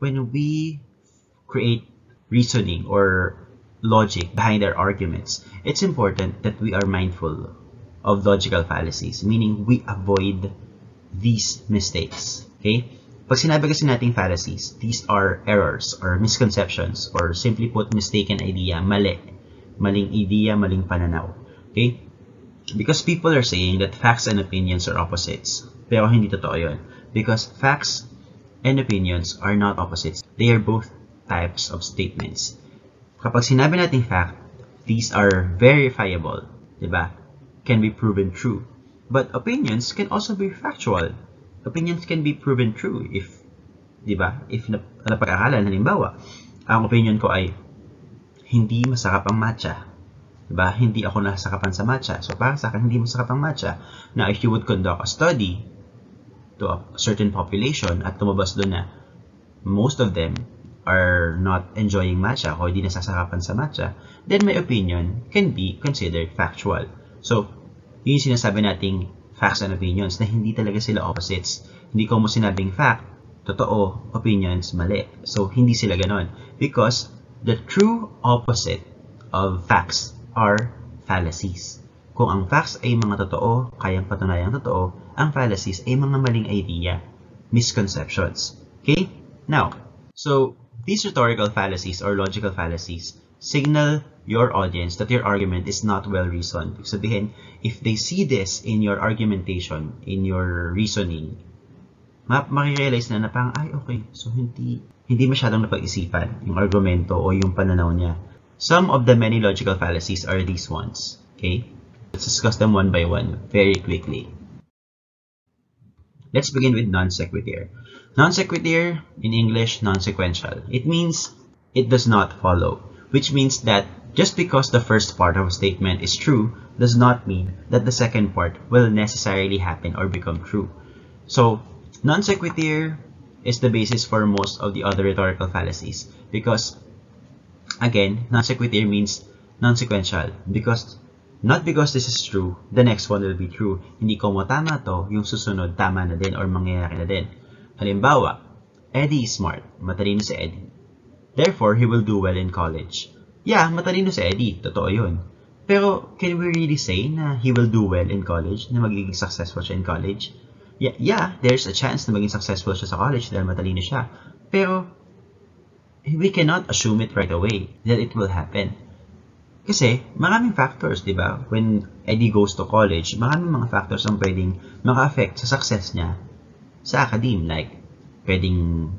when we create reasoning or logic behind our arguments, it's important that we are mindful of logical fallacies, meaning we avoid these mistakes. Okay? Pag sinabi kasi nating fallacies, these are errors or misconceptions, or simply put, mistaken idea, maling idea, maling pananaw. Okay? Because people are saying that facts and opinions are opposites. Pero hindi totoo yun. Because facts and opinions are not opposites. They are both types of statements. Kapag sinabi nating fact, these are verifiable, diba? Can be proven true. But opinions can also be factual. Opinions can be proven true if, diba? If napag-aralan, halimbawa, ang opinion ko ay hindi masarap ang matcha. Diba? Hindi ako nasakapan sa matcha. So para sa akin, hindi masarap ang matcha. Now, if you would conduct a study to a certain population at tumabas doon na most of them are not enjoying matcha o hindi nasasarapan sa matcha, then my opinion can be considered factual. So, yun yung sinasabi nating facts and opinions na hindi talaga sila opposites. Hindi ko mo sinabing fact, totoo, opinions, mali. So, hindi sila ganon. Because the true opposite of facts are fallacies. Kung ang facts ay mga totoo, kayang patunayang totoo, ang fallacies ay mga maling idea, misconceptions. Okay? Now, so, these rhetorical fallacies or logical fallacies signal your audience that your argument is not well reasoned. Ibig sabihin, if they see this in your argumentation, in your reasoning, makirealize na parang, ay, okay, so hindi masyadong napag-isipan yung argumento o yung pananaw niya. Some of the many logical fallacies are these ones. Okay? Let's discuss them one by one very quickly. Let's begin with non sequitur. Non sequitur, in English, non-sequential. It means it does not follow, which means that just because the first part of a statement is true does not mean that the second part will necessarily happen or become true. So, non sequitur is the basis for most of the other rhetorical fallacies because, again, non sequitur means non-sequential because not because this is true, the next one will be true. Hindi ko mo tama to, yung susunod tama na din or mangyayari na din. Halimbawa, Eddie is smart. Matalino si Eddie. Therefore, he will do well in college. Yeah, matalino si Eddie. Totoo yun. Pero, can we really say na he will do well in college? Na magiging successful siya in college? Yeah, there's a chance na maging successful siya sa college dahil matalino siya. Pero, we cannot assume it right away that it will happen. Kasi, maraming factors, di ba? When Eddie goes to college, maraming mga factors ang pwedeng maka-affect sa success niya sa academe. Like, pwedeng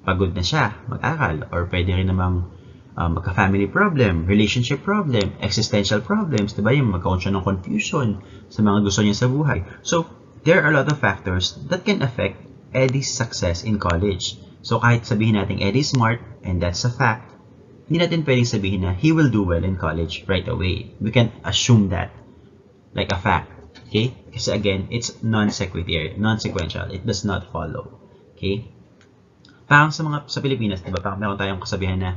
pagod na siya mag-aral, or pwede rin namang magka-family problem, relationship problem, existential problems, diba? Yung magkaroon siya ng confusion sa mga gusto niya sa buhay. So, there are a lot of factors that can affect Eddie's success in college. So, kahit sabihin natin Eddie's smart, and that's a fact, hindi natin pwedeng sabihin na he will do well in college right away. We can assume that like a fact. Okay? Kasi again, it's non-sequitur, non-sequential. It does not follow. Okay? Parang sa Pilipinas, diba? Parang meron tayong kasabihan na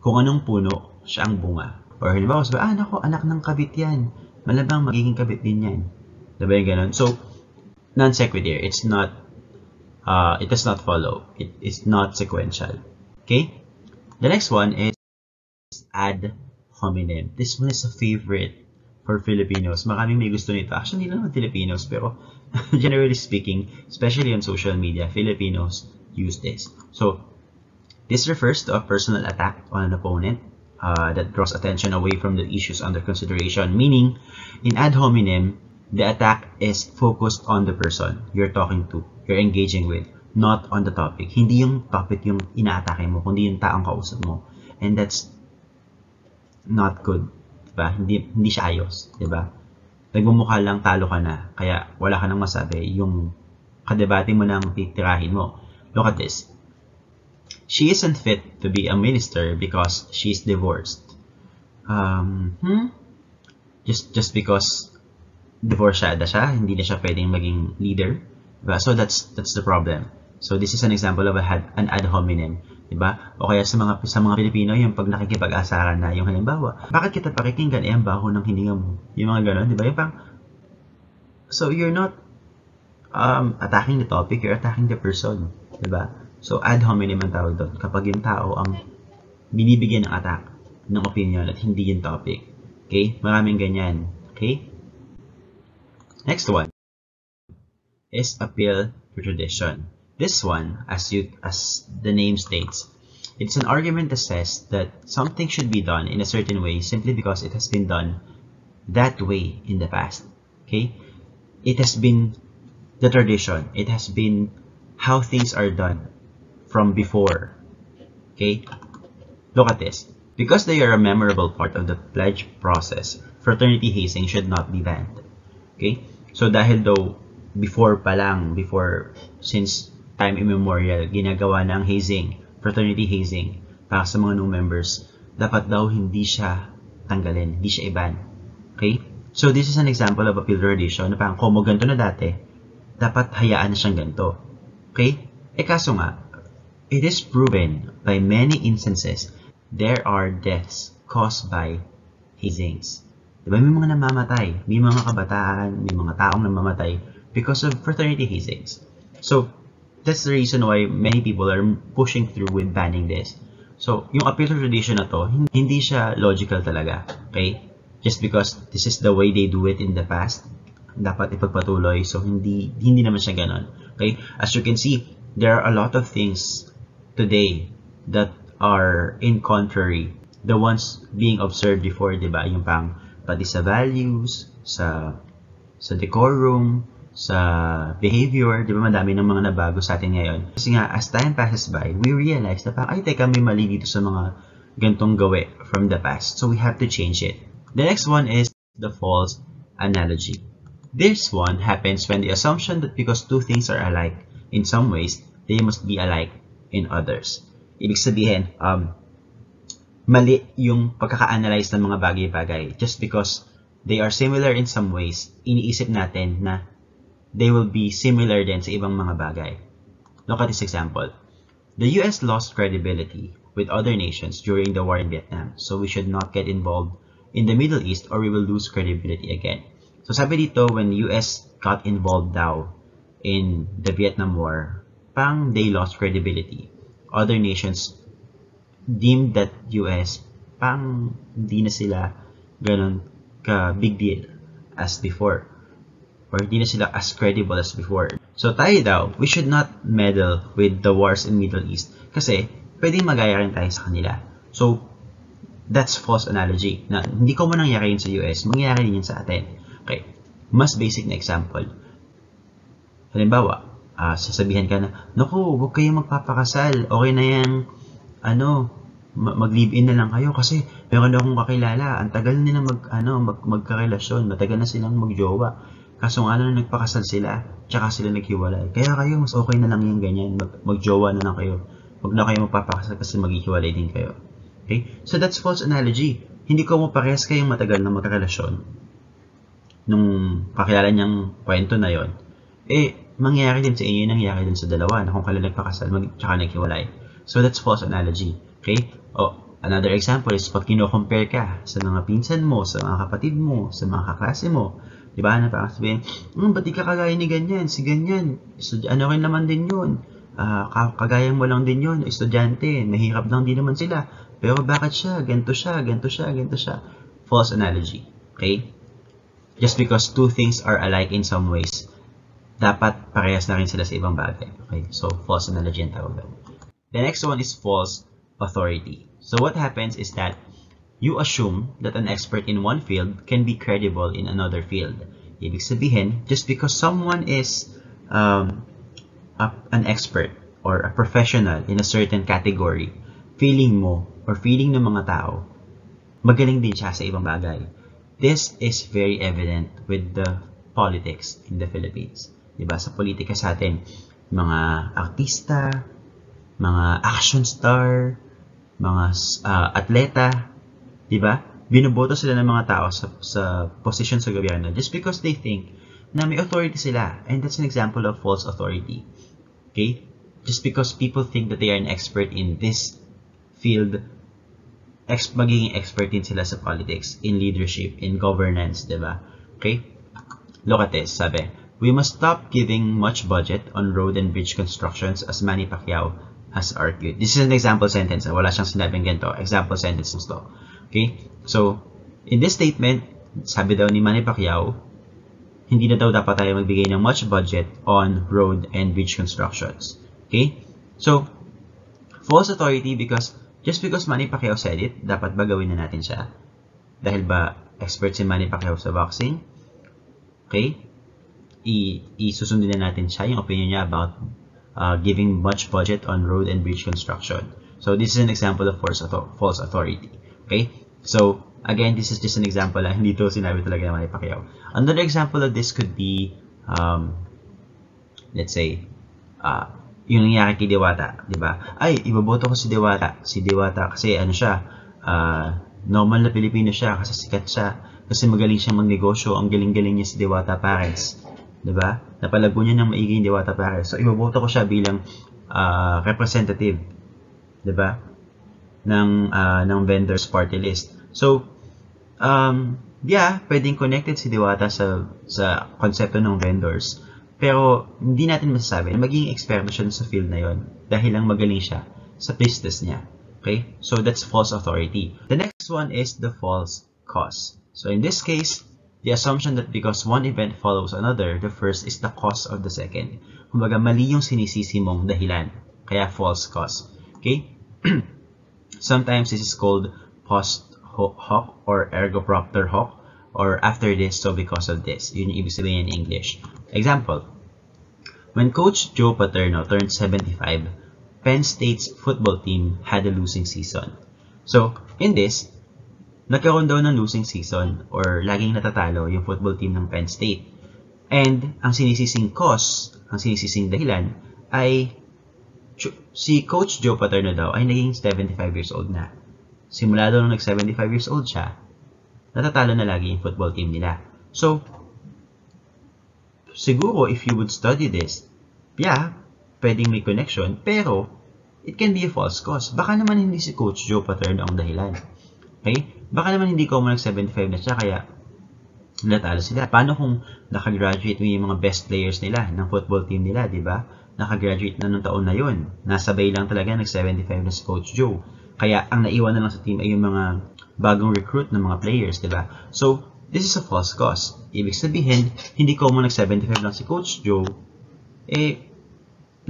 kung anong puno, siya ang bunga. Or halimbawa, sabi, nako, anak ng kabit yan. Malabang magiging kabit din yan. Diba yung ganun? So, non-sequitur, it's not, it does not follow. It is not sequential. Okay? The next one is ad hominem. This one is a favorite for Filipinos. Maraming may gusto nito. Actually, hindi naman Filipinos, pero generally speaking, especially on social media, Filipinos use this. So, this refers to a personal attack on an opponent that draws attention away from the issues under consideration. Meaning, in ad hominem, the attack is focused on the person you're talking to, you're engaging with, not on the topic. Hindi yung topic yung inaatake mo, kundi yung taong kausap mo. And that's not good. Diba? Hindi siya ayos. Diba? Nagmumukha lang talo ka na, kaya wala ka nang masabi. Yung kadebate mo nang titirahin mo. Look at this. She isn't fit to be a minister because she's divorced. Just because divorciada siya, hindi na siya pwedeng maging leader. Diba? So that's the problem. So this is an example of an ad hominem, diba? O kaya sa mga Pilipino, yung pag nakikipag-asaran na, yung halimbawa, bakit kita pakikinggan ang baho ng hininga mo? Yung mga gano'n, diba? Yung so you're not attacking the topic, you're attacking the person, diba? So, ad hominem ang tawag doon. Kapag yung tao ang binibigyan ng attack ng opinion at hindi yung topic. Okay? Maraming ganyan. Okay? Next one is appeal to tradition. This one, as the name states, it's an argument that says that something should be done in a certain way simply because it has been done that way in the past. Okay? It has been the tradition. It has been how things are done from before. Okay? Look at this. Because they are a memorable part of the pledge process, fraternity hazing should not be banned. Okay? So dahil daw before since time immemorial, ginagawa ng hazing, fraternity hazing, para sa mga new members, dapat daw hindi siya tanggalin, hindi siya i-ban. Okay? So this is an example of appeal tradition na parang kung ganito na dati, dapat hayaan na siyang ganito. Okay? Kaso nga, it is proven by many instances there are deaths caused by hazings. Diba? May mga namamatay, may mga kabataan, may mga taong namamatay because of fraternity hazings. So, that's the reason why many people are pushing through with banning this. So, yung appeal to tradition na to, hindi siya logical talaga. Okay? Just because this is the way they do it in the past, dapat ipagpatuloy. So, hindi naman siya ganon. Okay? As you can see, there are a lot of things today that are in contrary. The ones being observed before, diba? Yung pati sa values, sa decorum, sa behavior, diba? Madami ng mga nabago sa atin ngayon. Kasi nga, as time passes by, we realize na ay, teka, may mali dito sa mga gantong gawe from the past. So, we have to change it. The next one is the false analogy. This one happens when the assumption that because two things are alike in some ways, they must be alike in others. Ibig sabihin, mali yung pagkaka-analyze ng mga bagay-bagay. Just because they are similar in some ways, iniisip natin na they will be similar din sa ibang mga bagay. Look at this example. The US lost credibility with other nations during the war in Vietnam, so we should not get involved in the Middle East or we will lose credibility again. So sabi dito, when US got involved daw in the Vietnam War, they lost credibility. Other nations deemed that US hindi na sila ganun ka big deal as before, or hindi na sila as credible as before. So tayo daw, we should not meddle with the wars in Middle East kasi pwedeng magaya rin tayo sa kanila. So that's false analogy na hindi ko man nangyari yun sa US, mangyayari din yun sa atin. Okay, mas basic na example. Halimbawa, sasabihan ka na, naku, huwag kayong magpapakasal. Okay na yan, mag-live-in na lang kayo kasi meron akong kakilala. Ang tagal nila magkarelasyon, matagal na silang magjowa. Kaso nga na nagpakasal sila, tsaka sila naghiwalay. Kaya kayo, mas okay na lang yung ganyan, magjowa na lang kayo. Huwag na kayo magpapakasal kasi maghihiwalay din kayo. Okay? So that's false analogy. Hindi ko mo parehas kayong matagal na magkarelasyon. Nung kakilala niyang kwento na yon, mangyayari din sa inyo yung nangyayari din sa dalawa na kung kailan nagpakasal tsaka naghiwalay. So that's false analogy. Okay? Another example is pag kino-compare ka sa mga pinsan mo, sa mga kapatid mo, sa mga kaklase mo. Diba? Na parang sabihin, ba't di ka kagaya ni ganyan? Si ganyan. Ano rin naman din yun? Kagaya mo lang din yun. Estudyante. Mahirap lang din naman sila. Pero bakit siya? Ganto siya, ganto siya, ganto siya. False analogy. Okay? Just because two things are alike in some ways, dapat parehas na rin sila sa ibang bagay. Okay? So, false analogy ang tawag daw. The next one is false authority. So, what happens is that you assume that an expert in one field can be credible in another field. Ibig sabihin, just because someone is an expert or a professional in a certain category, feeling mo or feeling ng mga tao, magaling din siya sa ibang bagay. This is very evident with the politics in the Philippines. Diba? Sa politika sa atin, mga artista, mga action star, mga atleta, diba? Binoboto sila ng mga tao sa position sa gobyerno just because they think na may authority sila. And that's an example of false authority. Okay? Just because people think that they are an expert in this field, magiging expert din sila sa politics, in leadership, in governance, diba? Okay? Look at this, sabi, we must stop giving much budget on road and bridge constructions as Manny Pacquiao has argued. This is an example sentence. Wala siyang sinabing ganito. Example sentence to. Okay? So, in this statement, sabi daw ni Manny Pacquiao, hindi na daw dapat tayo magbigay ng much budget on road and bridge constructions. Okay? So, false authority because just because Manny Pacquiao said it, dapat ba gawin na natin siya? Dahil ba expert si Manny Pacquiao sa boxing? Okay? Isusundin na natin siya, yung opinion niya about giving much budget on road and bridge construction. So, this is an example of false authority. Okay? So, again, this is just an example. Hindi to sinabi talaga ng Manny Pacquiao. Another example of this could be, let's say, yung nangyari kay Diwata, di ba? Ay, iboboto ko si Diwata. Si Diwata kasi ano siya, normal na Pilipino siya kasi sikat siya. Kasi magaling siyang magnegosyo. Ang galing-galing niya si Diwata Pares. Diba? Napalago niya ng maigi yung Diwata Pares. So, iboboto ko siya bilang representative. Diba? Ng vendors party list. So, yeah, pwedeng connected si Diwata sa konsepto ng vendors. Pero, hindi natin masasabi na magiging eksperto siya sa field na yon dahil lang magaling siya sa business niya. Okay? So, that's false authority. The next one is the false cause. So, in this case, the assumption that because one event follows another, the first is the cause of the second. Kumbaga, mali yung sinisisi mong dahilan. Kaya false cause. Okay? Sometimes this is called post hoc or ergo propter hoc or after this, so because of this. Yun yung ibig sabihin in English. Example. When Coach Joe Paterno turned 75, Penn State's football team had a losing season. So, in this, nagkaroon daw ng losing season or laging natatalo yung football team ng Penn State. And ang sinisising cause, ang sinisising dahilan ay si Coach Joe Paterno daw ay naging 75 years old na. Simula daw nung nag-75 years old siya, natatalo na lagi yung football team nila. So, siguro if you would study this, yeah, pwedeng may connection, pero it can be a false cause. Baka naman hindi si Coach Joe Paterno ang dahilan. Okay? Baka naman hindi ko mo nag-75 na siya, kaya natalo sila. Paano kung nakagraduate yung mga best players nila ng football team nila, di ba? Nakagraduate na nung taon na yun. Nasabay lang talaga nag-75 na si Coach Joe. Kaya ang naiwan na lang sa team ay yung mga bagong recruit ng mga players, di ba? So, this is a false cause. Ibig sabihin, hindi ko mo nag-75 lang si Coach Joe,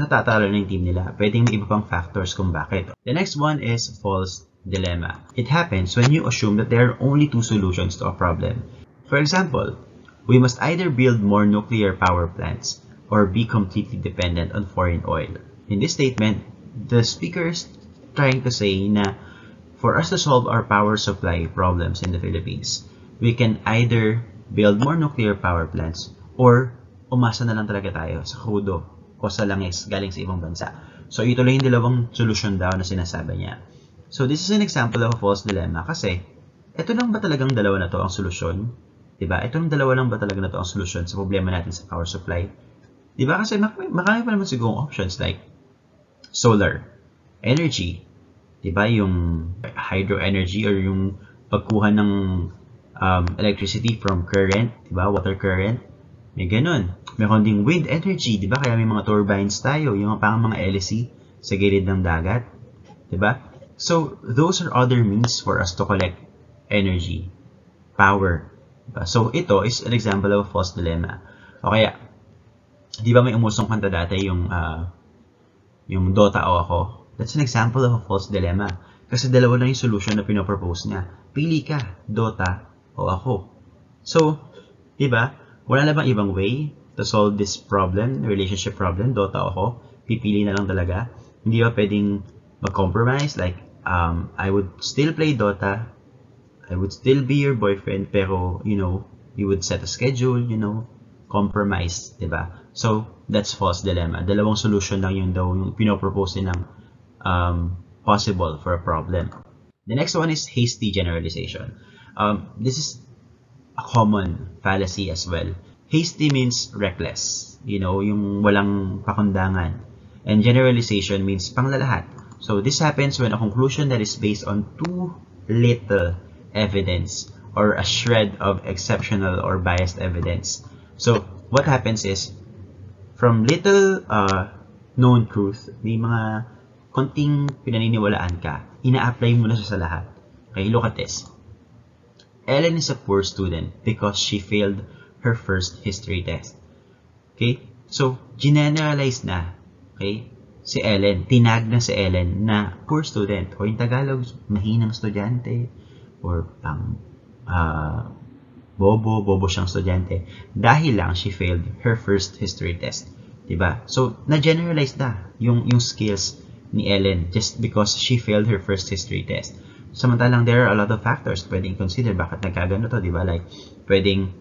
natatalo na yung team nila. Pwedeng may iba pang factors kung bakit. The next one is false dilemma. It happens when you assume that there are only two solutions to a problem. For example, we must either build more nuclear power plants or be completely dependent on foreign oil. In this statement, the speaker is trying to say na for us to solve our power supply problems in the Philippines, we can either build more nuclear power plants or umasa na lang talaga tayo sa crudo o sa langis galing sa ibang bansa. So, ito lang yung dalawang solusyon daw na sinasabi niya. So, this is an example of a false dilemma kasi ito lang ba talagang dalawa na to ang solusyon? Diba? Ito lang dalawa lang ba talaga na to ang solusyon sa problema natin sa power supply? Diba? Kasi marami pa naman sigurong options like solar energy. Diba? Yung hydro energy or yung pagkuha ng electricity from current. Diba? Water current. May ganun. Meron ding wind energy. Diba? Kaya may mga turbines tayo. Yung parang mga LSC sa gilid ng dagat. Diba? So, those are other means for us to collect energy, power. So, ito is an example of a false dilemma. O kaya, di ba may umusong kanta dati yung Dota o ako? That's an example of a false dilemma. Kasi dalawa lang yung solution na pinopropose niya. Pili ka, Dota o ako. So, di ba, wala na bang ibang way to solve this problem, relationship problem, Dota o ako? Pipili na lang talaga. Hindi ba pwedeng mag-compromise? Like, I would still play Dota. I would still be your boyfriend. Pero, you know, you would set a schedule, you know, compromise, diba? So, that's false dilemma. Dalawang solution lang yung daw yung pinopropose nilang possible for a problem. The next one is hasty generalization. This is a common fallacy as well. Hasty means reckless. You know, yung walang pakundangan. And generalization means panglalahat. So, this happens when a conclusion that is based on too little evidence or a shred of exceptional or biased evidence. So, what happens is, from little known truth, may mga konting pinaniniwalaan ka, ina-apply mo na siya sa lahat. Okay, look at this. Ellen is a poor student because she failed her first history test. Okay? So, generalize na. Okay? Si Ellen, tinag na si Ellen na poor student. O yung Tagalog, mahinang estudyante. Or pang bobo siyang estudyante. Dahil lang she failed her first history test. Diba? So, na-generalize na yung skills ni Ellen just because she failed her first history test. Samantalang there are a lot of factors pwedeng consider bakit nagkagano to, diba? Like, pwedeng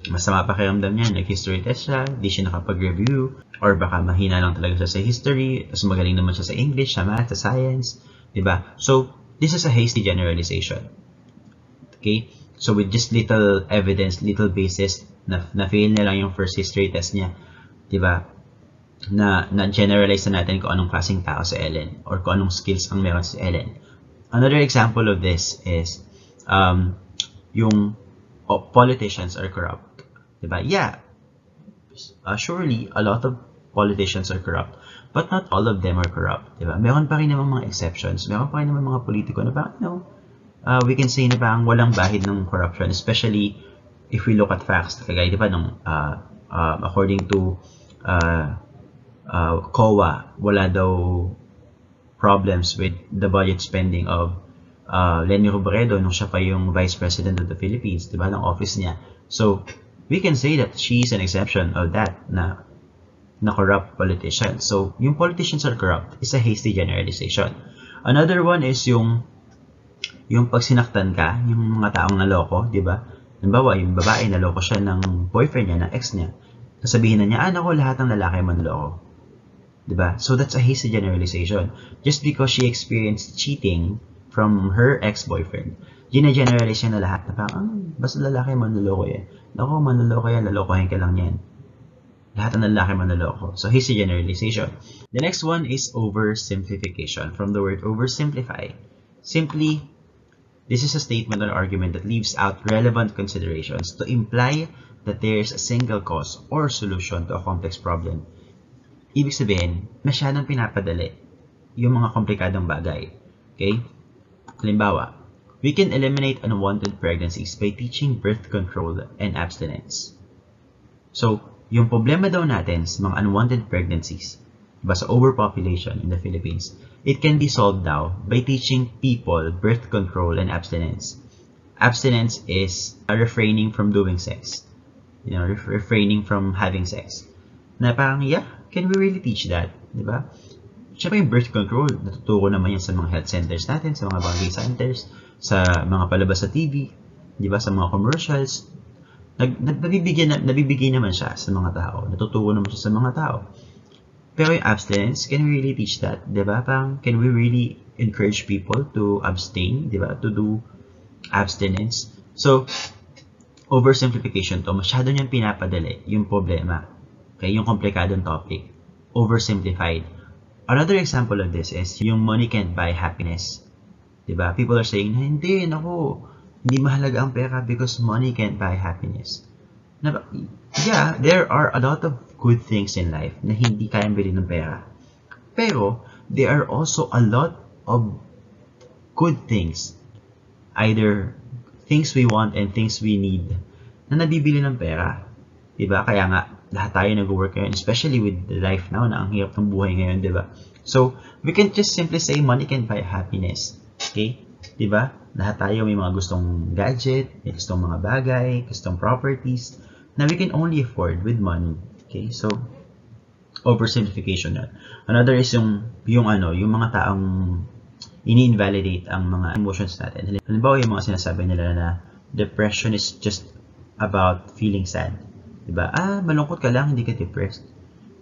masama pakiramdam niya, nag-history test siya, di siya nakapag-review, or baka mahina lang talaga siya sa history, tapos magaling naman siya sa English, sa math, sa science, diba? So, this is a hasty generalization. Okay? So, with just little evidence, little basis, na-fail na lang yung first history test niya, diba? Na-generalize na natin kung anong klaseng tao si Ellen, or kung anong skills ang meron si Ellen. Another example of this is, yung politicians are corrupt. Diba? Yeah, surely a lot of politicians are corrupt, but not all of them are corrupt. Diba? Meron pa rin naman mga exceptions. Meron pa rin naman mga politiko na parang, we can say na parang walang bahid ng corruption, especially if we look at facts. Kagaya, diba, according to COA, wala daw problems with the budget spending of Leni Robredo nung siya pa yung Vice President of the Philippines, diba, ng office niya. So, we can say that she's an exception of that, na corrupt politician. So, yung politicians are corrupt is a hasty generalization. Another one is yung pag sinaktan ka, yung mga taong naloko, diba? Halimbawa, yung babae, naloko siya ng boyfriend niya, ng ex niya. Sasabihin na niya, naku, lahat ng lalaki manloko. Diba? So, that's a hasty generalization. Just because she experienced cheating from her ex-boyfriend, gina-generalize niya na lahat na parang, basta lalaki manloloko yan. Naku, manloloko yan, lalokohin ka lang yan. Lahat ng lalaki manloloko. So, hasty generalization. The next one is oversimplification. From the word oversimplify. Simply, this is a statement or argument that leaves out relevant considerations to imply that there is a single cause or solution to a complex problem. Ibig sabihin, masyadong pinapadali yung mga komplikadong bagay. Okay? Halimbawa, we can eliminate unwanted pregnancies by teaching birth control and abstinence. So, yung problema daw natin sa mga unwanted pregnancies, diba, sa overpopulation in the Philippines, it can be solved now by teaching people birth control and abstinence. Abstinence is refraining from doing sex. Refraining from having sex. Na parang, yeah, can we really teach that? Diba? Siyempre yung birth control, natuturo naman yan sa mga health centers natin, sa mga barangay centers, sa mga palabas sa TV, diba? Sa mga commercials. Nabibigay naman siya sa mga tao. Natuturo naman siya sa mga tao. Pero yung abstinence, can we really teach that? Diba? Parang, can we really encourage people to abstain? Diba? To do abstinence? So, oversimplification to, masyado niyang pinapadali yung problema. Okay? Yung komplikadong topic. Oversimplified. Another example of this is yung money can't buy happiness. Diba? People are saying, hindi, hindi mahalaga ang pera because money can't buy happiness. Yeah, there are a lot of good things in life na hindi kayang bilhin ng pera. Pero, there are also a lot of good things. Either things we want and things we need na nabibili ng pera. Diba? Kaya nga, lahat tayo nag-work ngayon, especially with the life now na ang hirap ng buhay ngayon, diba? So, we can just simply say money can buy happiness. Okay? Diba? Lahat tayo may mga gustong gadget, may gustong mga bagay, gustong properties na we can only afford with money. Okay? So, oversimplification na. Another is yung mga taong ini-invalidate ang mga emotions natin. Halimbawa, yung mga sinasabi nila na depression is just about feeling sad. Diba? Malungkot ka lang, hindi ka depressed.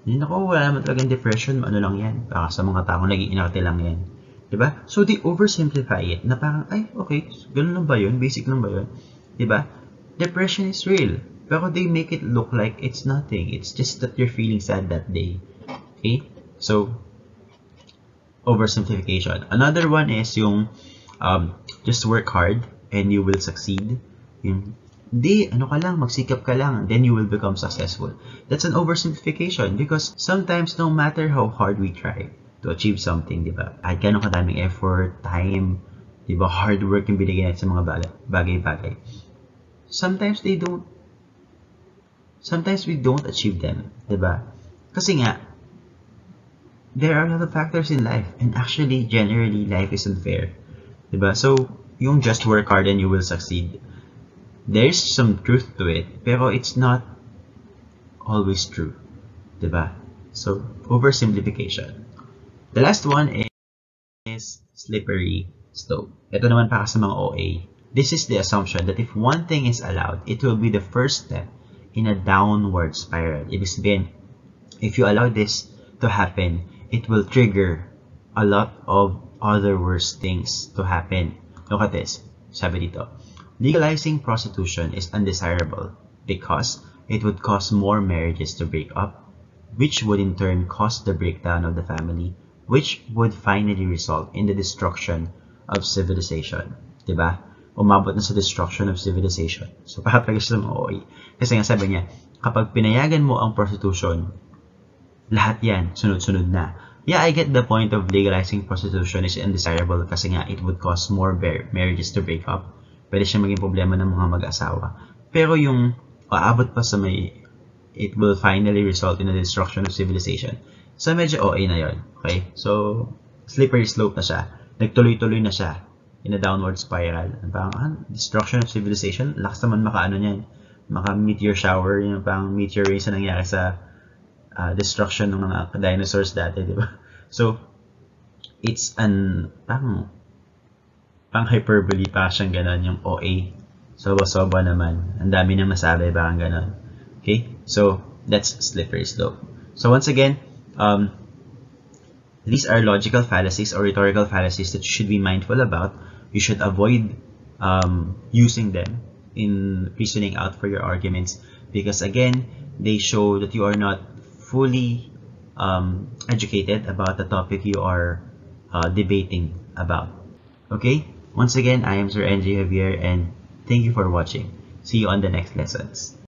Hindi ako, wala naman talagang depression, ano lang yan. Baka sa mga taong nag-iinarte lang yan. Diba? So, they oversimplify it na parang, okay, ganun lang ba yun? Basic lang ba yun? Diba? Depression is real. Pero they make it look like it's nothing. It's just that you're feeling sad that day. Okay? So, oversimplification. Another one is yung, just work hard and you will succeed. Yung, hindi, magsikap ka lang, then you will become successful. That's an oversimplification because sometimes no matter how hard we try to achieve something, di ba? Kahit gano'ng kadaming effort, time, di ba, hard work yung binigay natin sa mga bagay-bagay. Sometimes we don't achieve them, di ba? Kasi nga, there are a lot of factors in life, and actually, generally, life isn't fair, di ba? So, yung just work hard and you will succeed, there's some truth to it, pero it's not always true, di ba? So, oversimplification. The last one is slippery slope. Ito naman para sa mga OA. This is the assumption that if one thing is allowed, it will be the first step in a downward spiral. Ibig sabihin, if you allow this to happen, it will trigger a lot of other worse things to happen. Look at this. Sabi dito, legalizing prostitution is undesirable because it would cause more marriages to break up, which would in turn cause the breakdown of the family, which would finally result in the destruction of civilization. Diba? Umabot na sa destruction of civilization. So, pakapagay siya sa mga OA. Kasi nga sabi niya, kapag pinayagan mo ang prostitution, lahat yan, sunod-sunod na. Yeah, I get the point of legalizing prostitution is undesirable kasi nga it would cause more marriages to break up. Pwede siya maging problema ng mga mag-asawa. Pero yung aabot pa sa may it will finally result in the destruction of civilization. So, medyo OA na yon. Okay? So, slippery slope na siya. Nagtuloy-tuloy na siya in a downward spiral. Parang, destruction of civilization? Lakas naman maka-ano niyan. Maka-meteor shower. Yung parang meteor race na nangyari sa destruction ng mga dinosaurs dati, di ba? So, it's pang hyperbole pa siyang ganon, yung OA. Soba-soba naman. Ang dami nang nasabi, parang ganon. Okay? So, that's slippery slope. So, once again, these are logical fallacies or rhetorical fallacies that you should be mindful about. You should avoid using them in reasoning out for your arguments because, again, they show that you are not fully educated about the topic you are debating about. Okay? Once again, I am Sir NJ Javier and thank you for watching. See you on the next lessons.